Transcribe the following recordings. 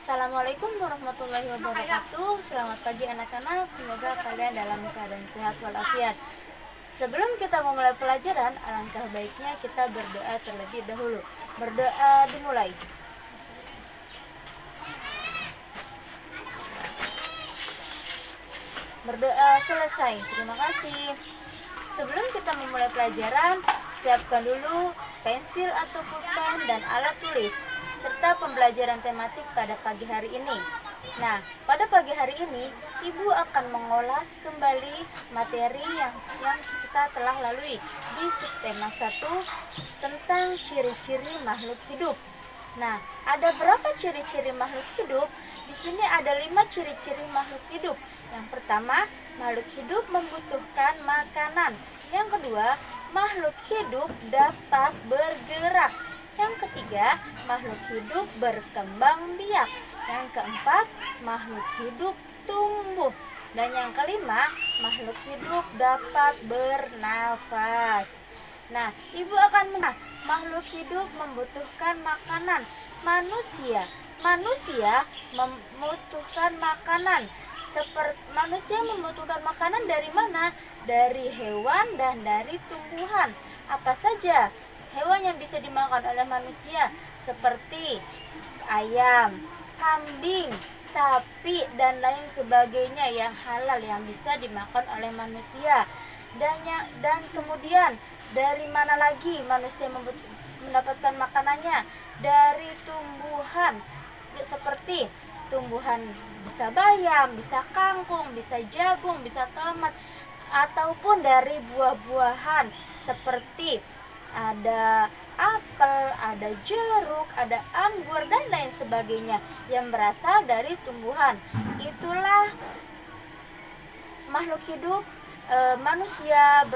Assalamualaikum warahmatullahi wabarakatuh. Selamat pagi anak-anak, semoga kalian dalam keadaan sehat walafiat. Sebelum kita memulai pelajaran, alangkah baiknya kita berdoa terlebih dahulu. Berdoa dimulai. Berdoa selesai. Terima kasih. Sebelum kita memulai pelajaran, siapkan dulu pensil atau pulpen dan alat tulis serta pembelajaran tematik pada pagi hari ini. Nah, pada pagi hari ini, Ibu akan mengulas kembali materi yang kita telah lalui di subtema 1 tentang ciri-ciri makhluk hidup. Nah, ada berapa ciri-ciri makhluk hidup? Di sini ada 5 ciri-ciri makhluk hidup. Yang pertama, makhluk hidup membutuhkan makanan. Yang kedua, makhluk hidup dapat bergerak. Yang ketiga, makhluk hidup berkembang biak. Yang keempat, makhluk hidup tumbuh. Dan yang kelima, makhluk hidup dapat bernafas. Nah, Ibu akan makhluk hidup membutuhkan makanan. Manusia membutuhkan makanan. Manusia membutuhkan makanan dari mana? Dari hewan dan dari tumbuhan. Apa saja hewan yang bisa dimakan oleh manusia? Seperti ayam, kambing, sapi, dan lain sebagainya yang halal yang bisa dimakan oleh manusia. Dan kemudian dari mana lagi manusia mendapatkan makanannya? Dari tumbuhan, seperti tumbuhan bisa bayam, bisa kangkung, bisa jagung, bisa tomat, ataupun dari buah-buahan seperti ada apel, ada jeruk, ada anggur, dan lain sebagainya yang berasal dari tumbuhan. Itulah makhluk hidup manusia.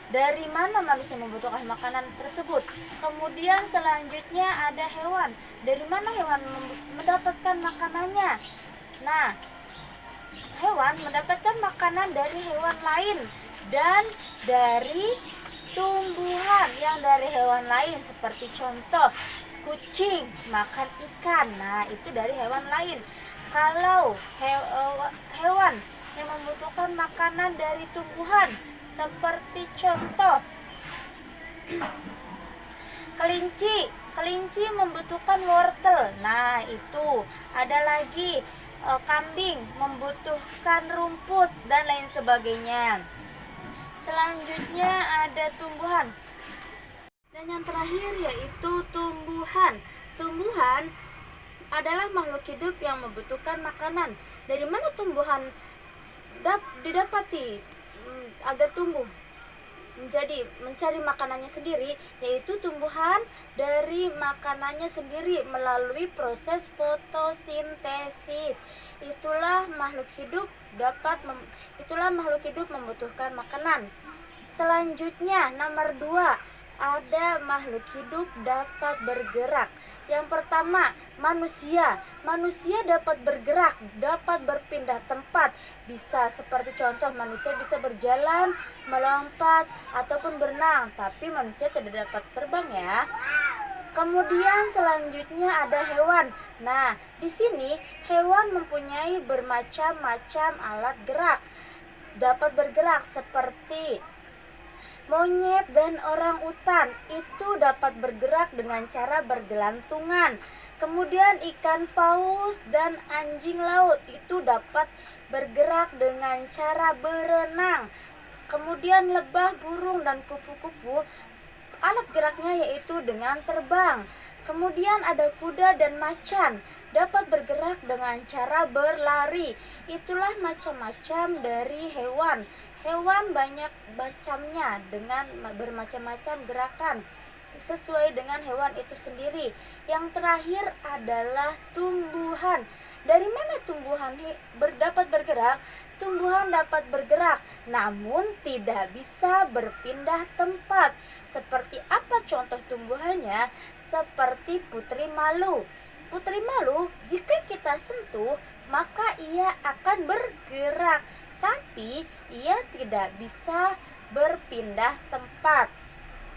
Dari mana manusia membutuhkan makanan tersebut? Kemudian selanjutnya ada hewan. Dari mana hewan mendapatkan makanannya? Nah, hewan mendapatkan makanan dari hewan lain dan dari tumbuhan yang dari hewan lain, seperti contoh kucing makan ikan. Nah, itu dari hewan lain. Kalau hewan yang membutuhkan makanan dari tumbuhan, seperti contoh kelinci membutuhkan wortel. Nah, itu ada lagi kambing membutuhkan rumput dan lain sebagainya. Selanjutnya ada tumbuhan. Dan yang terakhir yaitu tumbuhan. Tumbuhan adalah makhluk hidup yang membutuhkan makanan. Dari mana tumbuhan didapati agar tumbuh mencari makanannya sendiri? Yaitu tumbuhan dari makanannya sendiri melalui proses fotosintesis. Itulah makhluk hidup membutuhkan makanan. Selanjutnya nomor 2, ada makhluk hidup dapat bergerak. Yang pertama, manusia dapat bergerak, dapat berpindah tempat. Bisa seperti contoh, manusia bisa berjalan, melompat, ataupun berenang. Tapi manusia tidak dapat terbang ya. Kemudian selanjutnya ada hewan. Nah, di sini hewan mempunyai bermacam-macam alat gerak. Dapat bergerak seperti monyet dan orang utan itu dapat bergerak dengan cara bergelantungan. Kemudian ikan paus dan anjing laut itu dapat bergerak dengan cara berenang. Kemudian lebah, burung, dan kupu-kupu alat geraknya yaitu dengan terbang. Kemudian ada kuda dan macan dapat bergerak dengan cara berlari. Itulah macam-macam dari hewan. Hewan banyak macamnya dengan bermacam-macam gerakan sesuai dengan hewan itu sendiri. Yang terakhir adalah tumbuhan. Dari mana tumbuhan dapat bergerak? Tumbuhan dapat bergerak, namun tidak bisa berpindah tempat. Seperti apa contoh tumbuhannya? Seperti putri malu. Putri malu, jika kita sentuh, maka ia akan bergerak, tapi ia tidak bisa berpindah tempat.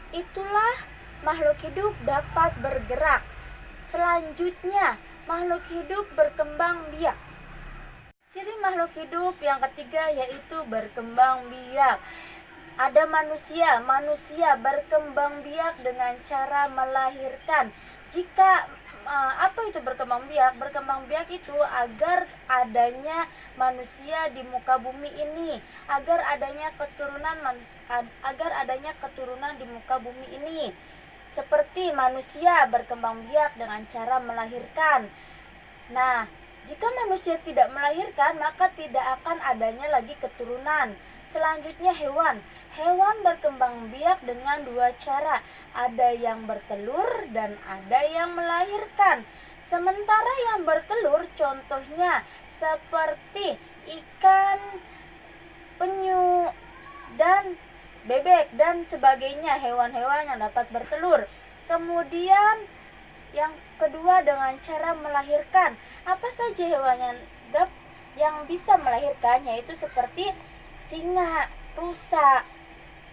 Itulah makhluk hidup dapat bergerak. Selanjutnya, makhluk hidup berkembang biak. Ciri makhluk hidup yang ketiga yaitu berkembang biak. Ada manusia berkembang biak dengan cara melahirkan. Jika apa itu berkembang biak? Berkembang biak itu agar adanya manusia di muka bumi ini, agar adanya keturunan di muka bumi ini. Seperti manusia berkembang biak dengan cara melahirkan. Nah, jika manusia tidak melahirkan, maka tidak akan adanya lagi keturunan. Selanjutnya hewan. Hewan berkembang biak dengan dua cara. Ada yang bertelur dan ada yang melahirkan. Sementara yang bertelur contohnya seperti ikan, penyu, dan bebek dan sebagainya, hewan-hewan yang dapat bertelur. Kemudian yang kedua dengan cara melahirkan. Apa saja hewan yang bisa melahirkan, yaitu seperti singa, rusa,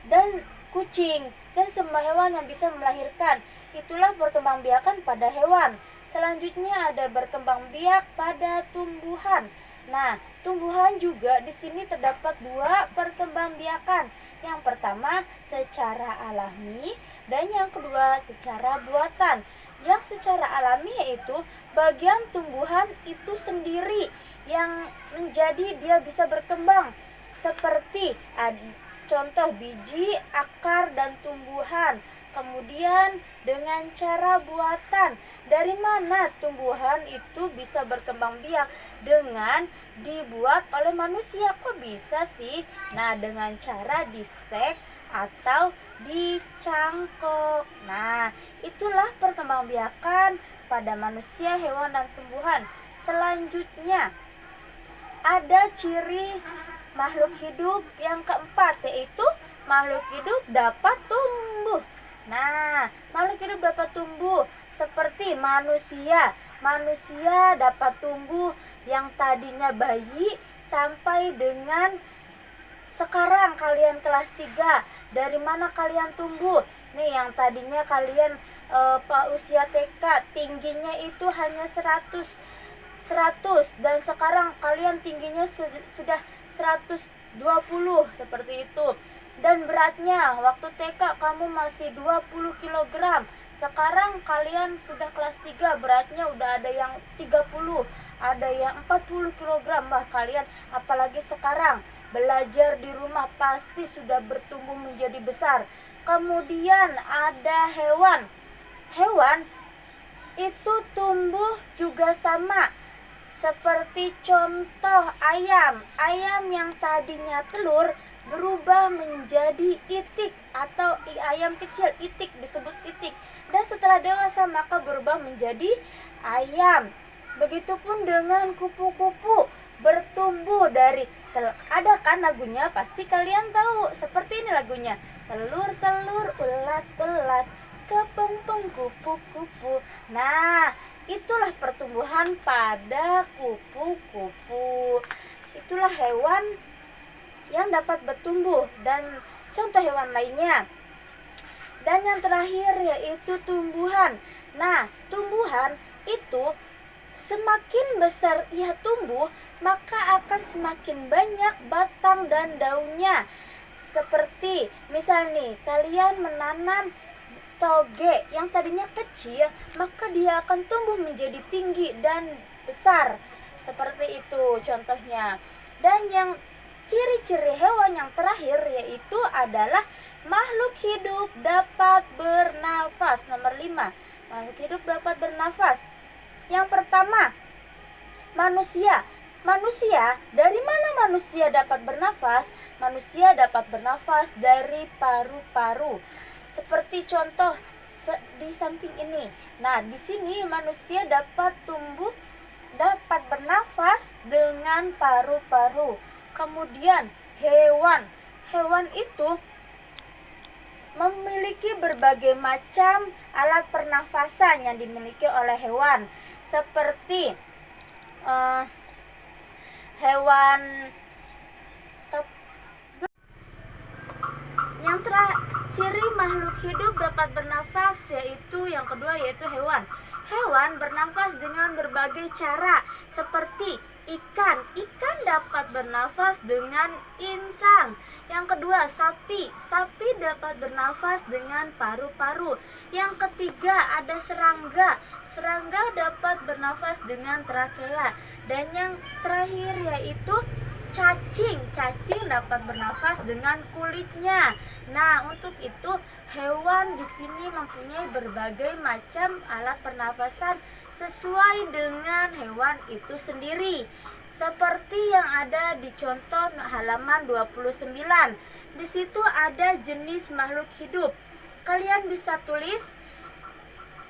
dan kucing, dan semua hewan yang bisa melahirkan. Itulah perkembangbiakan pada hewan. Selanjutnya ada berkembang biak pada tumbuhan. Nah, tumbuhan juga di sini terdapat dua perkembangbiakan. Yang pertama secara alami dan yang kedua secara buatan. Yang secara alami yaitu bagian tumbuhan itu sendiri yang menjadi dia bisa berkembang, seperti contoh biji, akar, dan tumbuhan. Kemudian dengan cara buatan, dari mana tumbuhan itu bisa berkembang biak? Dengan dibuat oleh manusia. Kok bisa sih? Nah, dengan cara di stek atau dicangkok. Nah, itulah perkembangbiakan pada manusia, hewan, dan tumbuhan. Selanjutnya ada ciri makhluk hidup yang keempat, yaitu makhluk hidup dapat tumbuh. Nah, makhluk hidup dapat tumbuh seperti manusia. Manusia dapat tumbuh yang tadinya bayi sampai dengan sekarang kalian kelas 3. Dari mana kalian tumbuh? Nih, yang tadinya kalian usia TK tingginya itu hanya 100 dan sekarang kalian tingginya sudah 120 seperti itu. Dan beratnya waktu TK kamu masih 20 kg. Sekarang kalian sudah kelas 3, beratnya udah ada yang 30, ada yang 40 kg. Bah, kalian apalagi sekarang belajar di rumah pasti sudah bertumbuh menjadi besar. Kemudian ada hewan. Hewan itu tumbuh juga sama. Seperti contoh ayam. Ayam yang tadinya telur berubah menjadi itik atau ayam kecil, itik disebut itik. Dan setelah dewasa maka berubah menjadi ayam. Begitupun dengan kupu-kupu, bertumbuh dari ada kan lagunya, pasti kalian tahu. Seperti ini lagunya. Telur-telur, ulat-ulat, kepompong kupu-kupu. Nah, itulah pertumbuhan pada kupu-kupu. Itulah hewan yang dapat bertumbuh dan contoh hewan lainnya. Dan yang terakhir yaitu tumbuhan. Nah, tumbuhan itu semakin besar ia tumbuh, maka akan semakin banyak batang dan daunnya. Seperti misal nih, kalian menanam toge yang tadinya kecil, maka dia akan tumbuh menjadi tinggi dan besar. Seperti itu contohnya. Dan yang ciri-ciri hewan yang terakhir yaitu adalah makhluk hidup dapat bernafas. Nomor 5, makhluk hidup dapat bernafas. Yang pertama, manusia. Manusia, dari mana manusia dapat bernafas? Manusia dapat bernafas dari paru-paru. Seperti contoh di samping ini. Nah, di sini manusia dapat bernafas dengan paru-paru. Kemudian hewan. Hewan itu memiliki berbagai macam alat pernafasan yang dimiliki oleh hewan. Seperti hewan yang ciri makhluk hidup dapat bernafas yaitu yang kedua yaitu hewan. Hewan bernafas dengan berbagai cara, seperti ikan. Ikan dapat bernafas dengan insang. Yang kedua, sapi. Sapi dapat bernafas dengan paru-paru. Yang ketiga, ada serangga. Serangga dapat bernafas dengan trakea. Dan yang terakhir yaitu cacing. Cacing dapat bernafas dengan kulitnya. Nah, untuk itu hewan di sini mempunyai berbagai macam alat pernafasan sesuai dengan hewan itu sendiri. Seperti yang ada di contoh halaman 29. Di situ ada jenis makhluk hidup. Kalian bisa tulis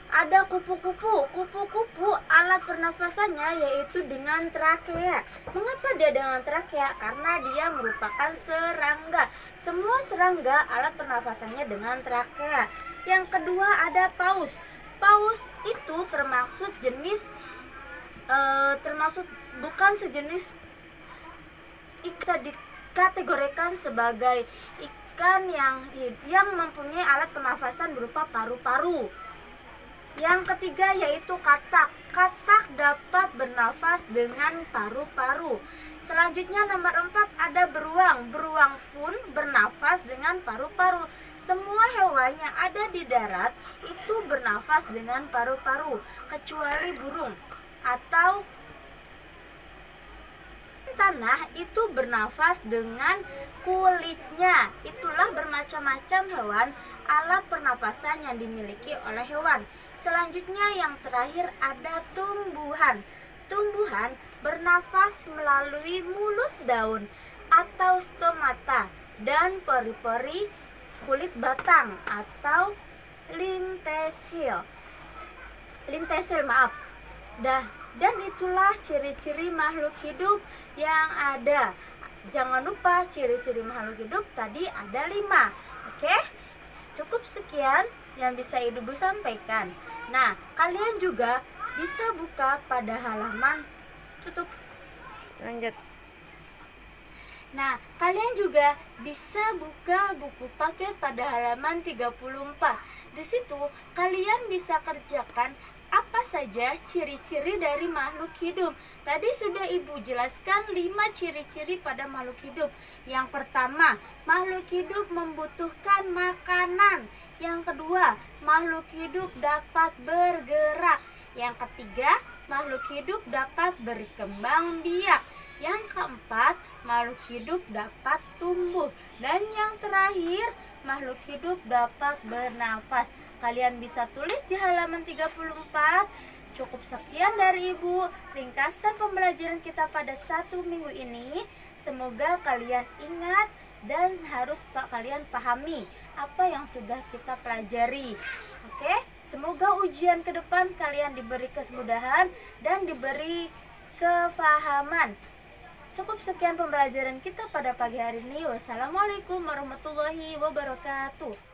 ada kupu-kupu. Kupu-kupu alat pernafasannya yaitu dengan trakea. Mengapa dia dengan trakea? Karena dia merupakan serangga. Semua serangga alat pernafasannya dengan trakea. Yang kedua ada paus. Paus itu termasuk jenis bukan sejenis, bisa dikategorikan sebagai ikan yang mempunyai alat pernafasan berupa paru-paru. Yang ketiga yaitu katak. Katak dapat bernafas dengan paru-paru. Selanjutnya nomor 4 ada beruang. Beruang pun bernafas dengan paru-paru. Semua hewan yang ada di darat itu bernafas dengan paru-paru, kecuali burung atau tanah itu bernafas dengan kulitnya. Itulah bermacam-macam hewan alat pernapasan yang dimiliki oleh hewan. Selanjutnya yang terakhir ada tumbuhan. Tumbuhan bernafas melalui mulut daun atau stomata dan pori-pori kulit batang atau lintesil. Dan itulah ciri-ciri makhluk hidup yang ada. Jangan lupa ciri-ciri makhluk hidup tadi ada 5. Oke? Cukup sekian yang bisa Ibu sampaikan. Nah, kalian juga bisa buka pada halaman tutup. Lanjut. Nah, kalian juga bisa buka buku paket pada halaman 34. Di situ kalian bisa kerjakan apa saja ciri-ciri dari makhluk hidup. Tadi sudah Ibu jelaskan 5 ciri-ciri pada makhluk hidup. Yang pertama, makhluk hidup membutuhkan makanan. Yang kedua, makhluk hidup dapat bergerak. Yang ketiga, makhluk hidup dapat berkembang biak. Yang keempat, makhluk hidup dapat tumbuh. Dan yang terakhir, makhluk hidup dapat bernafas. Kalian bisa tulis di halaman 34. Cukup sekian dari Ibu ringkasan pembelajaran kita pada 1 minggu ini. Semoga kalian ingat dan harus kalian pahami apa yang sudah kita pelajari. Oke, semoga ujian ke depan kalian diberi kemudahan dan diberi kefahaman. Cukup sekian pembelajaran kita pada pagi hari ini. Wassalamualaikum warahmatullahi wabarakatuh.